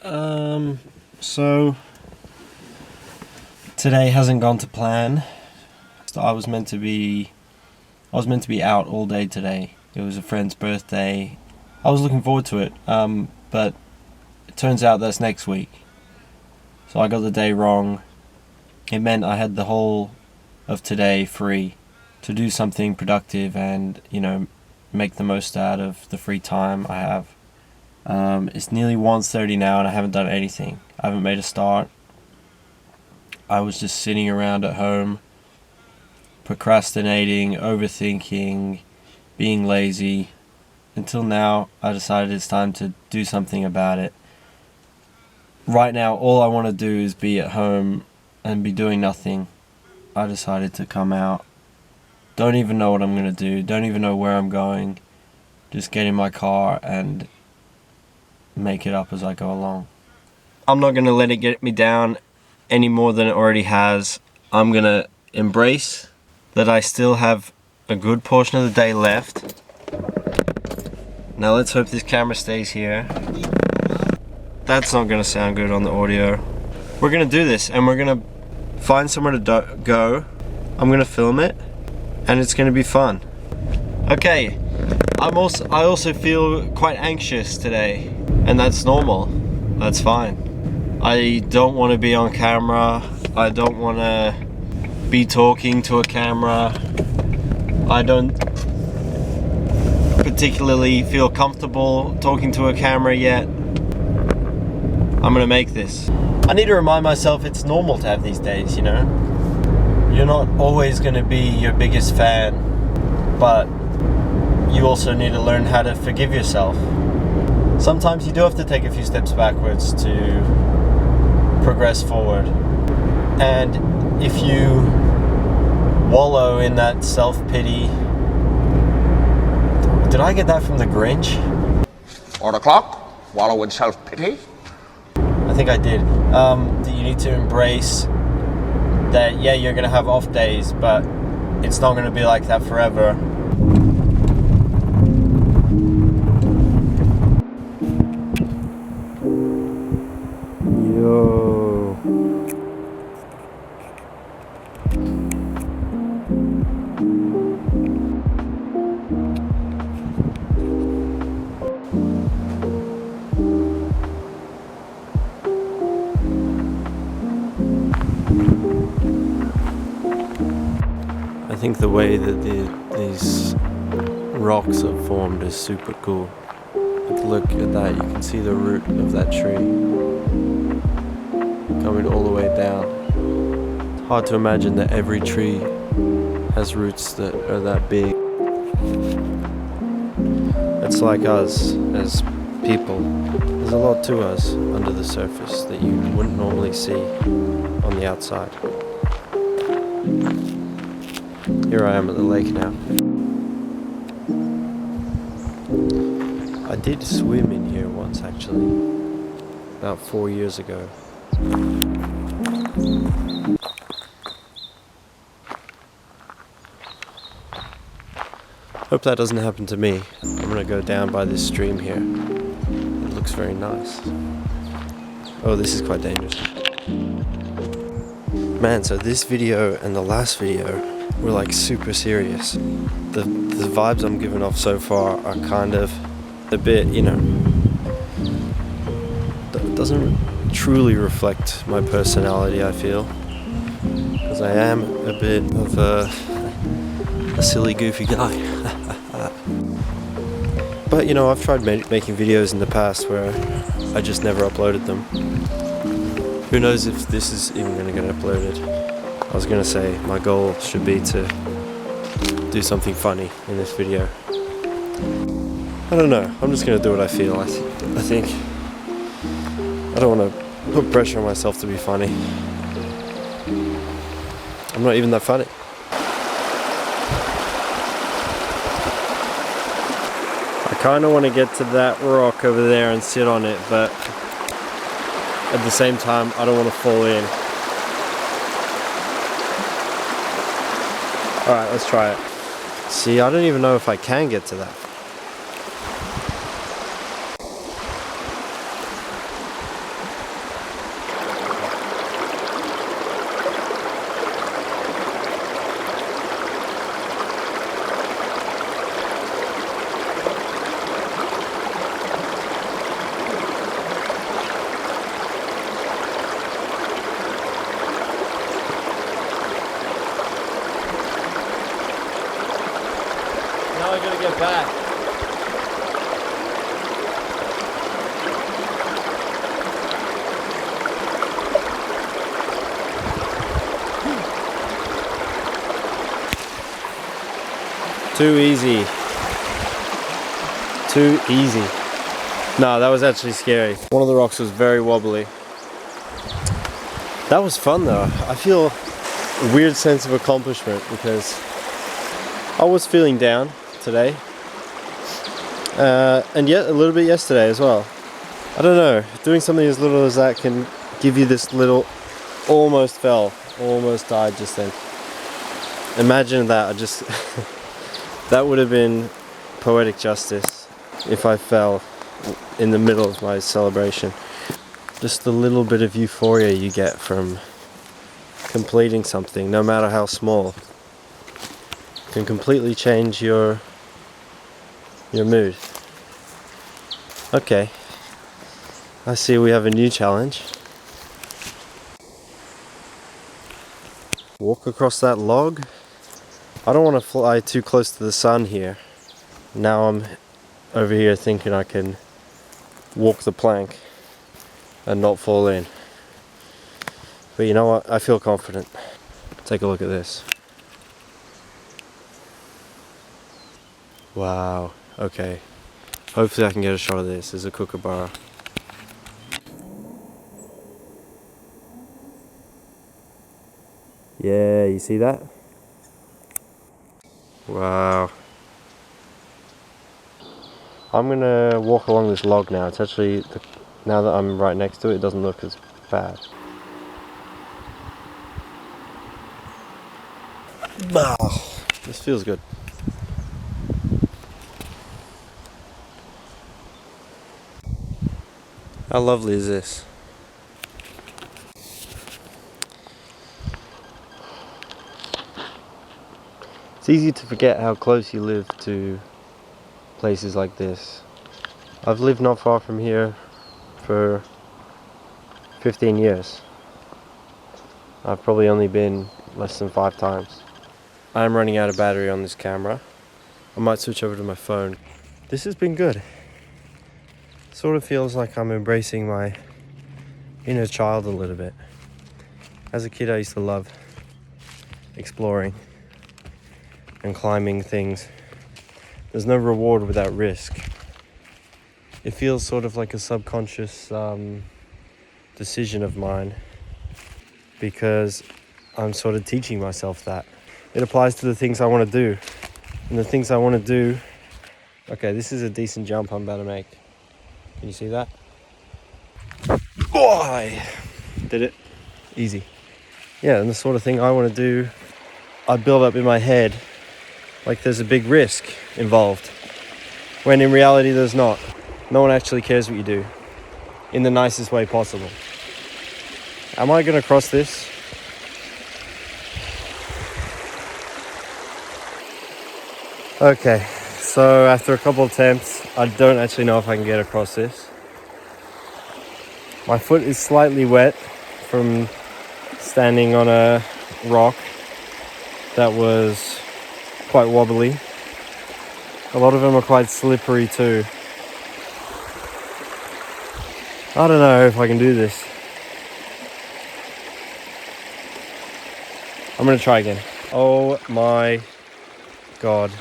So today hasn't gone to plan. So I was meant to be out all day today. It was a friend's birthday. I was looking forward to it, but it turns out that's next week. So I got the day wrong. It meant I had the whole of today free to do something productive and, make the most out of the free time I have. It's nearly 1:30 now and I haven't done anything. I haven't made a start. I was just sitting around at home, procrastinating, overthinking, being lazy. Until now, I decided it's time to do something about it. Right now, all I want to do is be at home and be doing nothing. I decided to come out. Don't even know what I'm going to do. Don't even know where I'm going. Just get in my car and make it up as I go along. I'm not going to let it get me down any more than it already has. I'm going to embrace that I still have a good portion of the day left. Now let's hope this camera stays here. That's not going to sound good on the audio. We're going to do this and we're going to find somewhere to go. I'm going to film it and it's going to be fun. Okay, I also feel quite anxious today, and that's normal. That's fine. I don't want to be on camera. I don't want to be talking to a camera. I don't particularly feel comfortable talking to a camera yet. I'm gonna make this. I need to remind myself it's normal to have these days, You're not always gonna be your biggest fan, but you also need to learn how to forgive yourself. Sometimes you do have to take a few steps backwards to progress forward. And if you wallow in that self-pity... Did I get that from the Grinch? On the clock, wallow in self-pity. I think I did. That you need to embrace that, yeah, you're going to have off days, but it's not going to be like that forever. Yo. I think the way that these rocks are formed is super cool. Look at that, you can see the root of that tree coming all the way down. It's hard to imagine that every tree has roots that are that big. It's like us as people. There's a lot to us under the surface that you wouldn't normally see on the outside. Here I am at the lake now. I did swim in here once actually, about 4 years ago. Hope that doesn't happen to me. I'm gonna go down by this stream here. It looks very nice. Oh, this is quite dangerous. Man, so this video and the last video were like super serious. The vibes I'm giving off so far are kind of a bit, doesn't truly reflect my personality, I feel. Because I am a bit of a silly, goofy guy. But, I've tried making videos in the past where I just never uploaded them. Who knows if this is even going to get uploaded. I was going to say, my goal should be to do something funny in this video. I don't know, I'm just going to do what I feel. I think I don't want to put pressure on myself to be funny. I'm not even that funny. I kind of want to get to that rock over there and sit on it, but at the same time, I don't want to fall in. Alright, let's try it. See, I don't even know if I can get to that. Too easy. Too easy. No, that was actually scary. One of the rocks was very wobbly. That was fun though. I feel a weird sense of accomplishment because I was feeling down today. And yet a little bit yesterday as well. I don't know, doing something as little as that can give you this little, almost fell, almost died just then. Imagine that, that would have been poetic justice if I fell in the middle of my celebration. Just the little bit of euphoria you get from completing something, no matter how small, can completely change your mood. Okay, I see we have a new challenge. Walk across that log. I don't want to fly too close to the sun here. Now I'm over here thinking I can walk the plank and not fall in. But you know what? I feel confident. Take a look at this. Wow. Okay. Hopefully I can get a shot of this. There's a kookaburra. Yeah, you see that? Wow. I'm gonna walk along this log now. It's actually, now that I'm right next to it, it doesn't look as bad. This feels good. How lovely is this? It's easy to forget how close you live to places like this. I've lived not far from here for 15 years. I've probably only been less than 5 times. I'm running out of battery on this camera. I might switch over to my phone. This has been good. Sort of feels like I'm embracing my inner child a little bit. As a kid, I used to love exploring and climbing things. There's no reward without risk. It feels sort of like a subconscious decision of mine because I'm sort of teaching myself that. It applies to the things I want to do. And the things I want to do... Okay, this is a decent jump I'm about to make. Can you see that? Oh, I did it. Easy. Yeah, and the sort of thing I want to do, I build up in my head like there's a big risk involved, when in reality there's not. No one actually cares what you do, in the nicest way possible. Am I going to cross this? Okay, so after a couple attempts, I don't actually know if I can get across this. My foot is slightly wet from standing on a rock that was quite wobbly. A lot of them are quite slippery too. I don't know if I can do this. I'm gonna try again. Oh my God.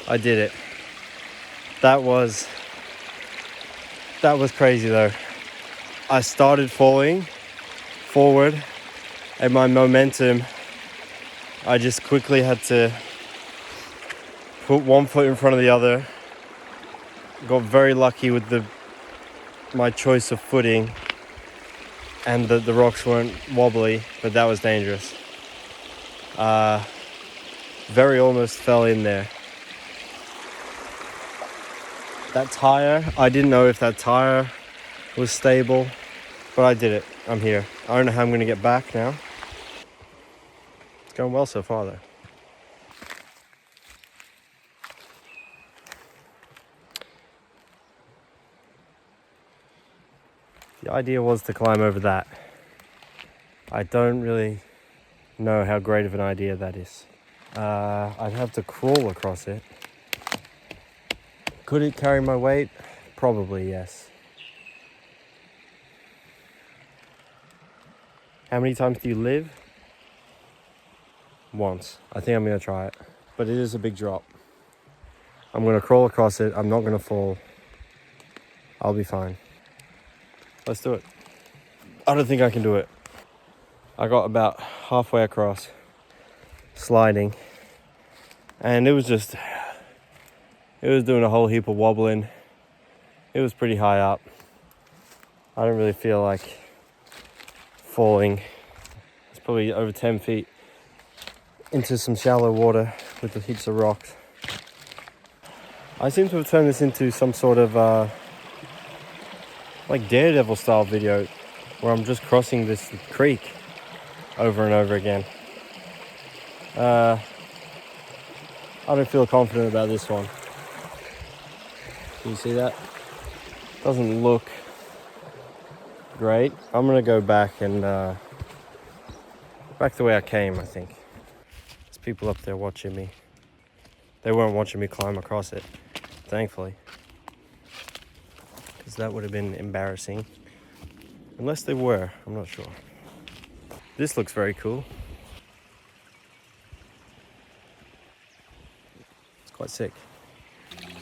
I did it. That was crazy though. I started falling forward and my momentum, I just quickly had to put one foot in front of the other. Got very lucky with my choice of footing, and the rocks weren't wobbly, but that was dangerous. Very almost fell in there. That tire, I didn't know if that tire was stable, but I did it. I'm here. I don't know how I'm going to get back now. It's going well so far though. The idea was to climb over that. I don't really know how great of an idea that is. I'd have to crawl across it. Could it carry my weight? Probably, yes. How many times do you live? once. I think I'm gonna try it. But it is a big drop. I'm gonna crawl across it. I'm not gonna fall. I'll be fine. Let's do it. I don't think I can do it. I got about halfway across, sliding, and it was doing a whole heap of wobbling. It was pretty high up. I don't really feel like falling. It's probably over 10 feet into some shallow water with the heaps of rocks. I seem to have turned this into some sort of like Daredevil style video where I'm just crossing this creek over and over again. I don't feel confident about this one. Can you see that? Doesn't look great. I'm gonna go back and back the way I came, I think. There's people up there watching me. They weren't watching me climb across it, thankfully, because that would have been embarrassing. Unless they were, I'm not sure. This looks very cool. It's quite sick.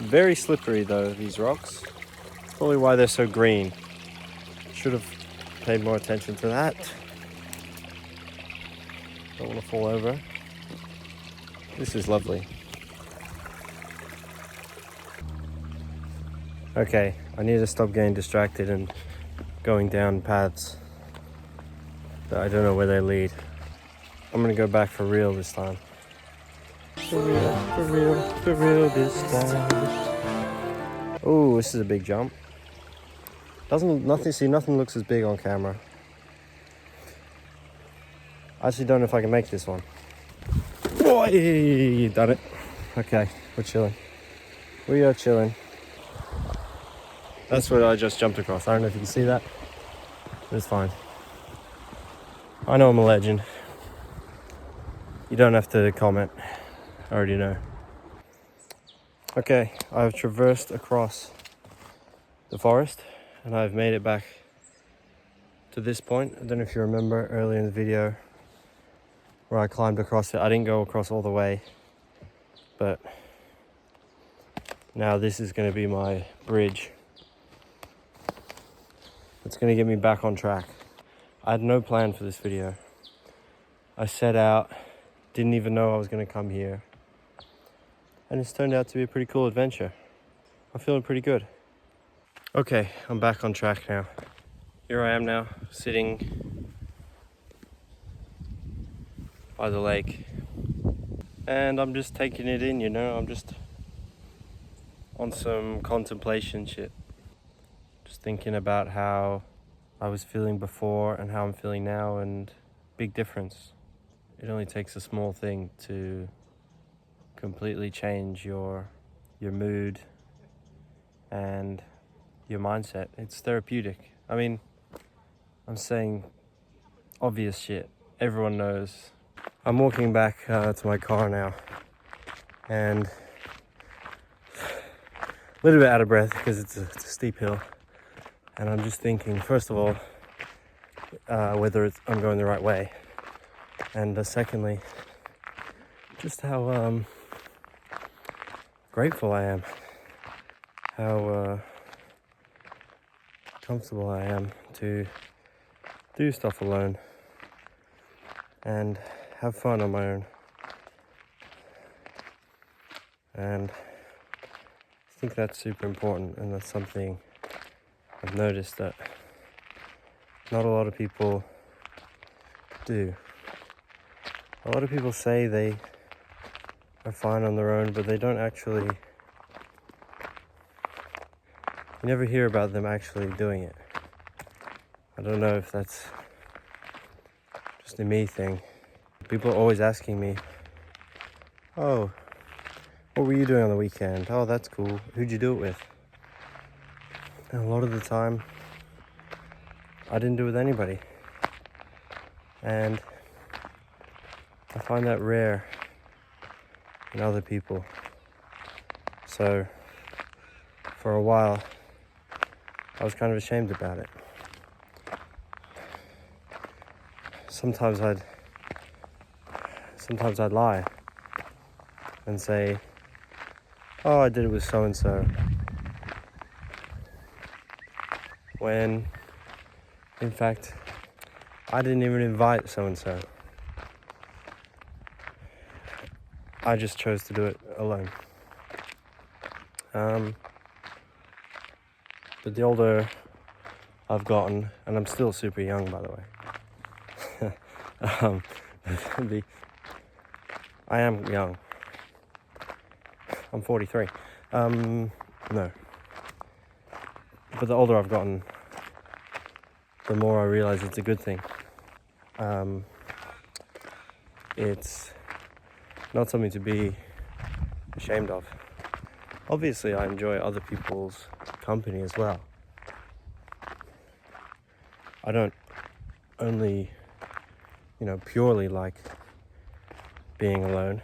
Very slippery though, these rocks. Probably why they're so green. Should have paid more attention to that. Don't want to fall over. This is lovely. Okay, I need to stop getting distracted and going down paths that I don't know where they lead. I'm gonna go back for real this time. For real this time. Oh, this is a big jump. Nothing looks as big on camera. I actually don't know if I can make this one. Boy, done it. Okay, we're chilling. We are chilling. That's what I just jumped across. I don't know if you can see that, but it's fine. I know I'm a legend. You don't have to comment. I already know. Okay, I've traversed across the forest and I've made it back to this point. I don't know if you remember earlier in the video where I climbed across it. I didn't go across all the way, but now this is going to be my bridge. It's going to get me back on track. I had no plan for this video. I set out, didn't even know I was going to come here. And it's turned out to be a pretty cool adventure. I'm feeling pretty good. Okay, I'm back on track now. Here I am now, sitting by the lake. And I'm just taking it in, you know, I'm just on some contemplation shit. Just thinking about how I was feeling before and how I'm feeling now, and big difference. It only takes a small thing to completely change your mood and your mindset. It's therapeutic. I mean, I'm saying obvious shit. Everyone knows. I'm walking back to my car now and a little bit out of breath because it's a steep hill. And I'm just thinking, first of all, whether I'm going the right way. And secondly, just how grateful I am. How comfortable I am to do stuff alone and have fun on my own. And I think that's super important, and that's something I've noticed that not a lot of people do. A lot of people say they are fine on their own, but they don't actually. You never hear about them actually doing it. I don't know if that's just a me thing. People are always asking me, oh, what were you doing on the weekend? Oh, that's cool. Who'd you do it with? And a lot of the time, I didn't do it with anybody. And I find that rare in other people. So, for a while, I was kind of ashamed about it. sometimes I'd lie and say, oh, I did it with so-and-so, when in fact I didn't even invite so-and-so. I just chose to do it alone. But the older I've gotten, and I'm still super young, by the way. I am young. I'm 43. No. But the older I've gotten, the more I realize it's a good thing. It's not something to be ashamed of. Obviously, I enjoy other people's company as well. I don't only, purely like being alone.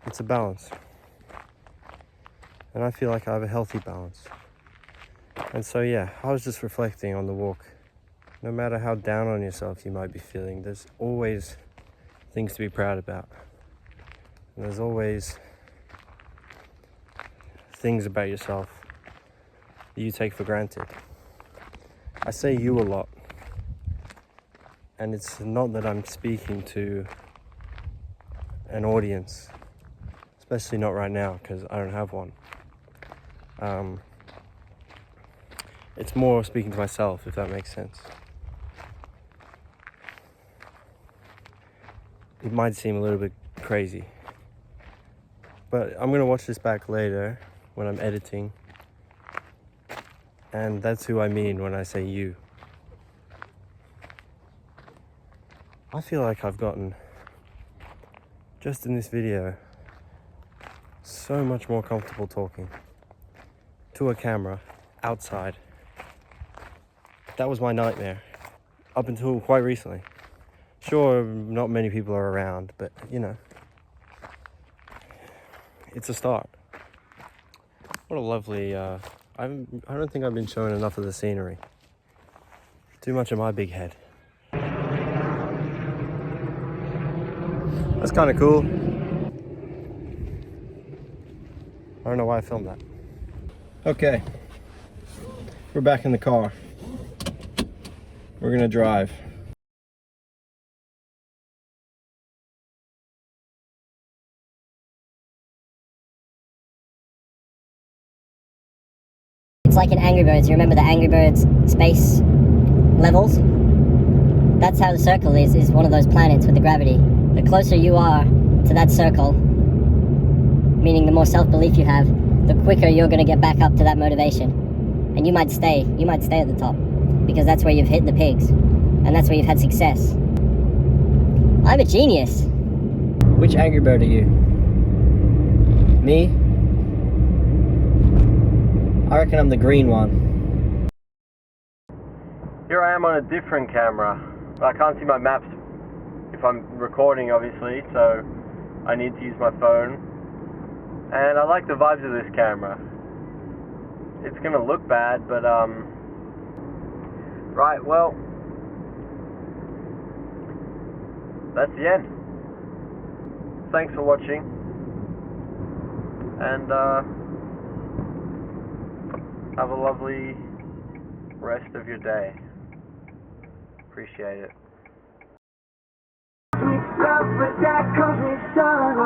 It's a balance. And I feel like I have a healthy balance. And so, yeah, I was just reflecting on the walk. No matter how down on yourself you might be feeling, there's always things to be proud about. And there's always things about yourself that you take for granted. I say you a lot. And it's not that I'm speaking to an audience, especially not right now, because I don't have one. It's more speaking to myself, if that makes sense. It might seem a little bit crazy, but I'm gonna watch this back later when I'm editing, and that's who I mean when I say you. I feel like I've gotten, just in this video, so much more comfortable talking to a camera outside. That was my nightmare up until quite recently. Sure, not many people are around, but it's a start. What a lovely, I don't think I've been showing enough of the scenery. Too much of my big head. That's kind of cool. I don't know why I filmed that. Okay, we're back in the car. We're gonna drive. It's like in Angry Birds. You remember the Angry Birds space levels? That's how the circle is one of those planets with the gravity. The closer you are to that circle, meaning the more self-belief you have, the quicker you're gonna get back up to that motivation. And you might stay at the top, because that's where you've hit the pigs, and that's where you've had success. I'm a genius. Which Angry Bird are you? Me? I reckon I'm the green one. Here I am on a different camera. I can't see my maps if I'm recording, obviously, so I need to use my phone. And I like the vibes of this camera. It's gonna look bad, but right, well, that's the end. Thanks for watching, and have a lovely rest of your day. Appreciate it. Love, but that comes with sun.